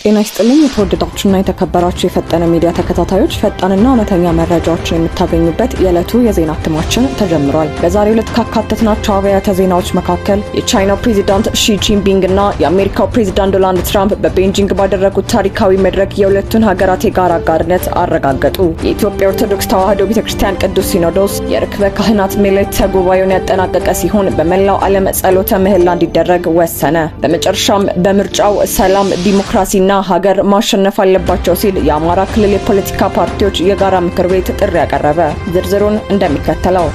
ጤና ይስጥልኝ የተወደዳችሁና የተከበራችሁ የፈጠነ ሚዲያ ተከታታዮች ፈጣንና እውነተኛ መረጃዎችን የምታገኙበት የዕለቱ የዜና እትማችን ተጀምሯል። በዛሬው ዕለት ካካተትናቸው አብያተ ዜናዎች መካከል የቻይናው ፕሬዚዳንት ሺ ጂንፒንግ እና የአሜሪካው ፕሬዚዳንት ዶናልድ ትራምፕ በቤጂንግ ባደረጉት ታሪካዊ መድረክ የሁለቱን ሀገራት የጋራ አጋርነት አረጋገጡ። የኢትዮጵያ ኦርቶዶክስ ተዋሕዶ ቤተክርስቲያን ቅዱስ ሲኖዶስ የርክበ ካህናት ምልዕተ ጉባኤውን ያጠናቀቀ ሲሆን በመላው ዓለም ጸሎተ ምህላ እንዲደረግ ወሰነ። በመጨረሻም በምርጫው ሰላም፣ ዲሞክራሲና ሀገር ማሸነፍ አለባቸው ሲል የአማራ ክልል የፖለቲካ ፓርቲዎች የጋራ ምክር ቤት ጥሪ ያቀረበ። ዝርዝሩን እንደሚከተለው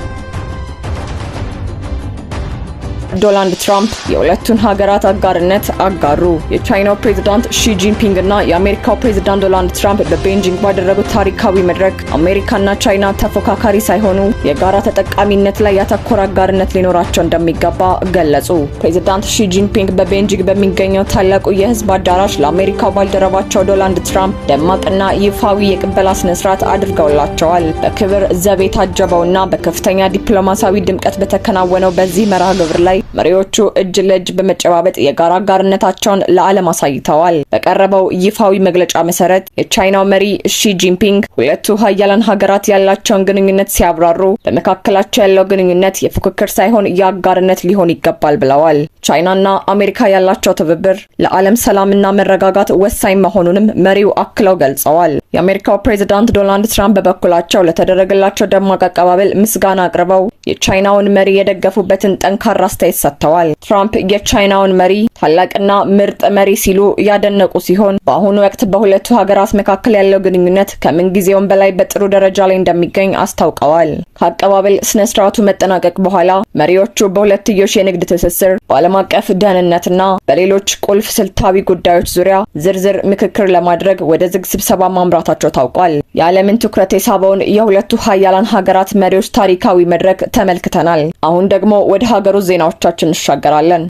ዶናልድ ትራምፕ የሁለቱን ሀገራት አጋርነት አጋሩ። የቻይናው ፕሬዚዳንት ሺ ጂንፒንግ እና የአሜሪካው ፕሬዚዳንት ዶናልድ ትራምፕ በቤጂንግ ባደረጉት ታሪካዊ መድረክ አሜሪካና ቻይና ተፎካካሪ ሳይሆኑ የጋራ ተጠቃሚነት ላይ ያተኮረ አጋርነት ሊኖራቸው እንደሚገባ ገለጹ። ፕሬዚዳንት ሺ ጂንፒንግ በቤጂንግ በሚገኘው ታላቁ የህዝብ አዳራሽ ለአሜሪካው ባልደረባቸው ዶናልድ ትራምፕ ደማቅና ይፋዊ የቅበላ ስነስርዓት አድርገውላቸዋል። በክብር ዘብ የታጀበውና በከፍተኛ ዲፕሎማሲያዊ ድምቀት በተከናወነው በዚህ መርሃ ግብር ላይ መሪዎቹ እጅ ለእጅ በመጨባበጥ የጋራ አጋርነታቸውን ለዓለም አሳይተዋል። በቀረበው ይፋዊ መግለጫ መሰረት የቻይናው መሪ ሺ ጂንፒንግ ሁለቱ ሀያላን ሀገራት ያላቸውን ግንኙነት ሲያብራሩ በመካከላቸው ያለው ግንኙነት የፉክክር ሳይሆን የአጋርነት ሊሆን ይገባል ብለዋል። ቻይናና አሜሪካ ያላቸው ትብብር ለዓለም ሰላምና መረጋጋት ወሳኝ መሆኑንም መሪው አክለው ገልጸዋል። የአሜሪካው ፕሬዚዳንት ዶናልድ ትራምፕ በበኩላቸው ለተደረገላቸው ደማቅ አቀባበል ምስጋና አቅርበው የቻይናውን መሪ የደገፉበትን ጠንካራ አስተያየት ሰጥተዋል። ትራምፕ የቻይናውን መሪ ታላቅና ምርጥ መሪ ሲሉ ያደነቁ ሲሆን በአሁኑ ወቅት በሁለቱ ሀገራት መካከል ያለው ግንኙነት ከምን ጊዜውም በላይ በጥሩ ደረጃ ላይ እንደሚገኝ አስታውቀዋል። ከአቀባበል ስነ ስርዓቱ መጠናቀቅ በኋላ መሪዎቹ በሁለትዮሽ የንግድ ትስስር፣ በዓለም አቀፍ ደህንነትና በሌሎች ቁልፍ ስልታዊ ጉዳዮች ዙሪያ ዝርዝር ምክክር ለማድረግ ወደ ዝግ ስብሰባ ማምራታቸው ታውቋል። የዓለምን ትኩረት የሳበውን የሁለቱ ሀያላን ሀገራት መሪዎች ታሪካዊ መድረክ ተመልክተናል። አሁን ደግሞ ወደ ሀገሩ ዜናዎቻችን እንሻገራለን።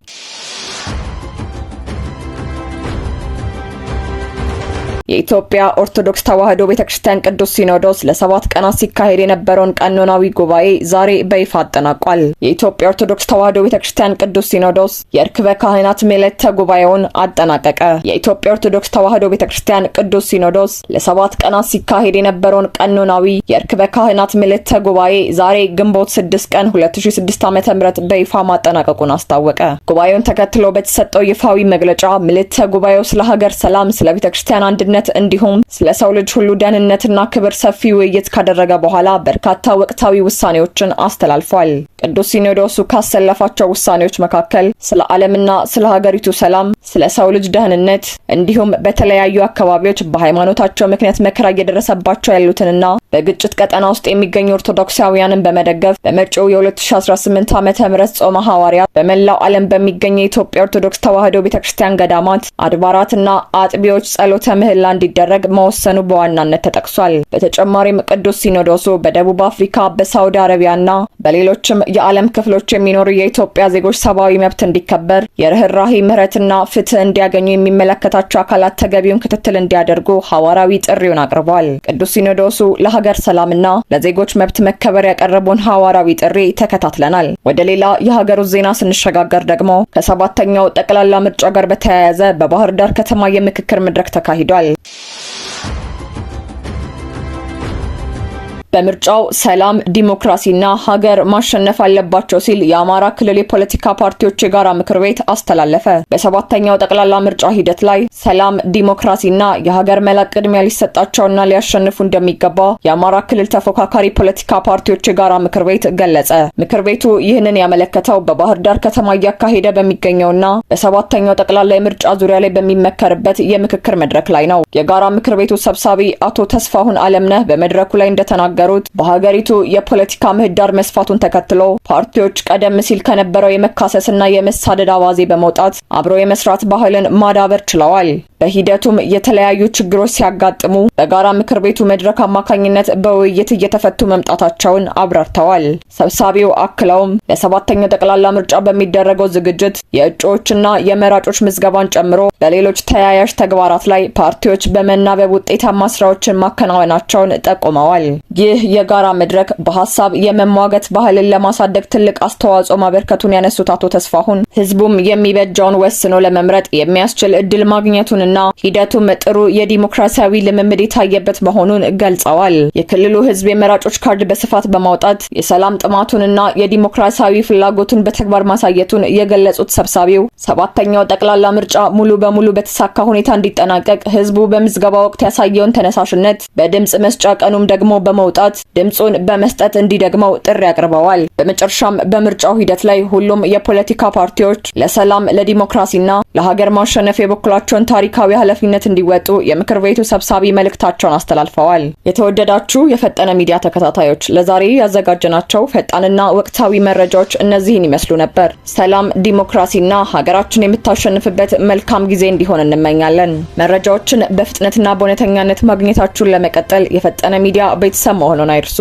የኢትዮጵያ ኦርቶዶክስ ተዋሕዶ ቤተክርስቲያን ቅዱስ ሲኖዶስ ለ7 ቀናት ሲካሄድ የነበረውን ቀኖናዊ ጉባኤ ዛሬ በይፋ አጠናቋል። የኢትዮጵያ ኦርቶዶክስ ተዋሕዶ ቤተክርስቲያን ቅዱስ ሲኖዶስ የርክበ ካህናት ምልዕተ ጉባኤውን አጠናቀቀ። የኢትዮጵያ ኦርቶዶክስ ተዋሕዶ ቤተክርስቲያን ቅዱስ ሲኖዶስ ለ7 ቀናት ሲካሄድ የነበረውን ቀኖናዊ የርክበ ካህናት ምልዕተ ጉባኤ ዛሬ ግንቦት 6 ቀን 2006 ዓ.ም በይፋ ማጠናቀቁን አስታወቀ። ጉባኤውን ተከትሎ በተሰጠው ይፋዊ መግለጫ ምልዕተ ጉባኤው ስለ ሀገር ሰላም፣ ስለ ቤተክርስቲያን አንድነት እንዲሁም ስለ ሰው ልጅ ሁሉ ደህንነትና ክብር ሰፊ ውይይት ካደረገ በኋላ በርካታ ወቅታዊ ውሳኔዎችን አስተላልፏል። ቅዱስ ሲኖዶሱ ካሰለፋቸው ውሳኔዎች መካከል ስለ ዓለምና ስለ ሀገሪቱ ሰላም፣ ስለ ሰው ልጅ ደህንነት እንዲሁም በተለያዩ አካባቢዎች በሃይማኖታቸው ምክንያት መከራ እየደረሰባቸው ያሉትንና በግጭት ቀጠና ውስጥ የሚገኙ ኦርቶዶክሳውያንን በመደገፍ በመጪው የ2018 ዓ.ም ጾመ ሐዋርያት በመላው ዓለም በሚገኙ የኢትዮጵያ ኦርቶዶክስ ተዋሕዶ ቤተክርስቲያን ገዳማት፣ አድባራትና አጥቢዎች ጸሎተ ምህላ እንዲደረግ መወሰኑ በዋናነት ተጠቅሷል። በተጨማሪም ቅዱስ ሲኖዶሱ በደቡብ አፍሪካ፣ በሳውዲ አረቢያና በሌሎችም የዓለም ክፍሎች የሚኖሩ የኢትዮጵያ ዜጎች ሰብአዊ መብት እንዲከበር፣ የርህራሄ ምህረትና ፍትህ እንዲያገኙ የሚመለከታቸው አካላት ተገቢውን ክትትል እንዲያደርጉ ሐዋርያዊ ጥሪውን አቅርቧል። ቅዱስ ሲኖዶሱ ለሀገር ሰላምና ለዜጎች መብት መከበር ያቀረበውን ሐዋርያዊ ጥሪ ተከታትለናል። ወደ ሌላ የሀገሩ ዜና ስንሸጋገር ደግሞ ከ7ኛው ጠቅላላ ምርጫ ጋር በተያያዘ በባህር ዳር ከተማ የምክክር መድረክ ተካሂዷል። በምርጫው ሰላም፣ ዲሞክራሲና ሀገር ማሸነፍ አለባቸው ሲል የአማራ ክልል የፖለቲካ ፓርቲዎች የጋራ ምክር ቤት አስተላለፈ። በ7ኛው ጠቅላላ ምርጫ ሂደት ላይ ሰላም፣ ዲሞክራሲና የሀገር መላቅ ቅድሚያ ሊሰጣቸውና ሊያሸንፉ እንደሚገባ የአማራ ክልል ተፎካካሪ ፖለቲካ ፓርቲዎች የጋራ ምክር ቤት ገለጸ። ምክር ቤቱ ይህንን ያመለከተው በባህር ዳር ከተማ እያካሄደ በሚገኘውና በ7ኛው ጠቅላላ የምርጫ ዙሪያ ላይ በሚመከርበት የምክክር መድረክ ላይ ነው። የጋራ ምክር ቤቱ ሰብሳቢ አቶ ተስፋሁን አለምነህ በመድረኩ ላይ እንደተናገሩ በሀገሪቱ የፖለቲካ ምህዳር መስፋቱን ተከትሎ ፓርቲዎች ቀደም ሲል ከነበረው የመካሰስና የመሳደድ አባዜ በመውጣት አብሮ የመስራት ባህልን ማዳበር ችለዋል። በሂደቱም የተለያዩ ችግሮች ሲያጋጥሙ በጋራ ምክር ቤቱ መድረክ አማካኝነት በውይይት እየተፈቱ መምጣታቸውን አብራርተዋል። ሰብሳቢው አክለውም ለ7ኛው ጠቅላላ ምርጫ በሚደረገው ዝግጅት የእጩዎችና የመራጮች ምዝገባን ጨምሮ በሌሎች ተያያዥ ተግባራት ላይ ፓርቲዎች በመናበብ ውጤታማ ስራዎችን ማከናወናቸውን ጠቁመዋል። ይህ ይህ የጋራ መድረክ በሐሳብ የመሟገት ባህልን ለማሳደግ ትልቅ አስተዋጽኦ ማበርከቱን ያነሱት አቶ ተስፋሁን ህዝቡም የሚበጃውን ወስኖ ለመምረጥ የሚያስችል እድል ማግኘቱንና ሂደቱም ጥሩ የዲሞክራሲያዊ ልምምድ የታየበት መሆኑን ገልጸዋል። የክልሉ ህዝብ የመራጮች ካርድ በስፋት በማውጣት የሰላም ጥማቱንና የዲሞክራሲያዊ ፍላጎቱን በተግባር ማሳየቱን የገለጹት ሰብሳቢው ሰባተኛው ጠቅላላ ምርጫ ሙሉ በሙሉ በተሳካ ሁኔታ እንዲጠናቀቅ ህዝቡ በምዝገባ ወቅት ያሳየውን ተነሳሽነት በድምጽ መስጫ ቀኑም ደግሞ በመውጣት ድምጹን በመስጠት እንዲደግመው ጥሪ አቅርበዋል። በመጨረሻም በምርጫው ሂደት ላይ ሁሉም የፖለቲካ ፓርቲዎች ለሰላም ለዲሞክራሲና ለሀገር ማሸነፍ የበኩላቸውን ታሪካዊ ኃላፊነት እንዲወጡ የምክር ቤቱ ሰብሳቢ መልእክታቸውን አስተላልፈዋል። የተወደዳችሁ የፈጠነ ሚዲያ ተከታታዮች ለዛሬ ያዘጋጀናቸው ፈጣንና ወቅታዊ መረጃዎች እነዚህን ይመስሉ ነበር። ሰላም ዲሞክራሲና ሀገራችን የምታሸንፍበት መልካም ጊዜ እንዲሆን እንመኛለን። መረጃዎችን በፍጥነትና በእውነተኛነት ማግኘታችሁን ለመቀጠል የፈጠነ ሚዲያ ቤተሰብ መሆኑን አይርሱ።